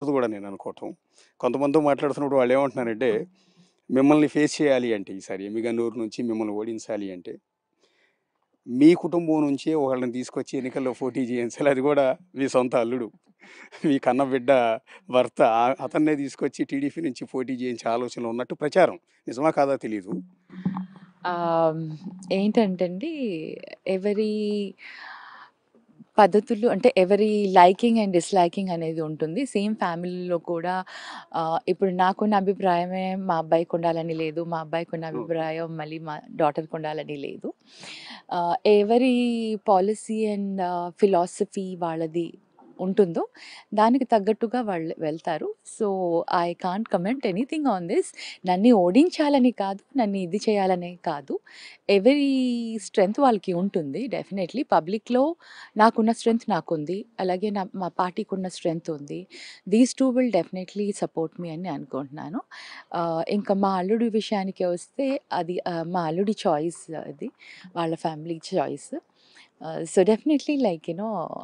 కూడా నేను అనుకోవటం. కొంతమందితో మాట్లాడుతున్నప్పుడు వాళ్ళేమంటున్నారంటే, మిమ్మల్ని ఫేస్ చేయాలి అంటే ఈసారి ఎమ్మిగనూరు నుంచి మిమ్మల్ని ఓడించాలి అంటే, మీ కుటుంబం నుంచే ఒకళ్ళని తీసుకొచ్చి ఎన్నికల్లో పోటీ చేయించాలి. అది కూడా మీ సొంత అల్లుడు. మీ కన్నబిడ్డ భర్త అతన్నే తీసుకొచ్చి టీడీపీ నుంచి పోటీ చేయించే ఆలోచనలో ఉన్నట్టు ప్రచారం. నిజమా కాదా తెలీదు. ఆహ్, ఏంటంటే అండి, ఎవరి పద్ధతులు అంటే ఎవరి లైకింగ్ అండ్ డిస్‌లైకింగ్ అనేది ఉంటుంది. సేమ్ ఫ్యామిలీలో కూడా ఇప్పుడు నాకున్న అభిప్రాయమే మా అబ్బాయికుండాలని లేదు. మా అబ్బాయికున్న ఓకే. అభిప్రాయం మళ్ళీ మా డాటర్‌కుండాలని లేదు. ఎవరి పాలిసీ అండ్ ఫిలాసఫీ వాళ్ళది ఉంటుందో, దానికి తగ్గట్టుగా వాళ్ళు వెళ్తారు. So, I can't comment anything on this. నన్ను ఓడించాలని కాదు, నన్ను ఇది చేయాలని కాదు. ఎవరి స్ట్రెంగ్త్ వాళ్ళకి ఉంటుంది డెఫినెట్‌లీ. పబ్లిక్‌లో నాకున్న స్ట్రెంగ్త్ నాకుంది. అలాగే మా పార్టీకున్న స్ట్రెంగ్త్ ఉంది. దీస్ 2 విల్ డెఫినెట్‌లీ సపోర్ట్ మీ అని అనుకుంటున్నాను. ఇంకా మా అల్లుడి విషయానికి వస్తే అది మా అల్లుడి చాయిస్ అది. వాళ్ళ family choice. So, definitely like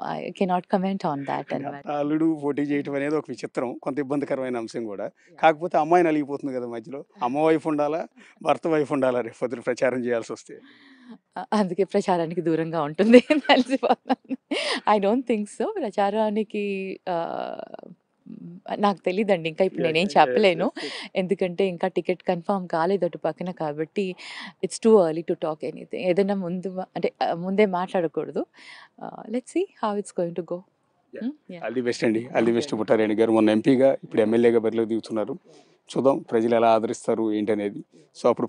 I cannot comment on thought అంటే అనమాట. అల్లుడు పోటీ చేయటం అనేది ఒక విచిత్రం. కొంత ఇబ్బందికరమైన అంశం గూడా. యాహ్! కాకపోతే అమ్మాయి నలిగిపోతుంది గదా మధ్యలో. అమ్మ వైఫ్ ఉండాలా? భర్త వైఫ్ ఉండాలా? రేపు పొద్దున ప్రచారం చేయాల్సొస్తే? అందుకే ప్రచారానికి దూరంగా ఉంటుంది అని తెలిసిపోతుంది. I don't think so. ప్రచారానికి నాకు తెలీదండి. ఇంకా ఇప్పుడు యెస్. నేనేం యెస్. చెప్పలేను. యెస్. యెస్. ఎందుకంటే ఇంకా టికెట్ కన్ఫర్మ్ కాలేదు అటు పక్కన కాబట్టి it's too early to talk anything. ఏదైనా అంటే ముందే మాట్లాడకూడదు. Let's see how it's going to go. Yeah! Yeah! All the best అండి. All thank the you best అండి. పుట్టారెడ్డి గారు. మొన్న ఎంపీగా, ఇప్పుడు ఎమ్మెల్యేగా బరిలోకి దిగుతున్నారు. చూద్దాం ప్రజలు ఎలా ఆదరిస్తారు ఏంటనేది. సో, అప్పుడు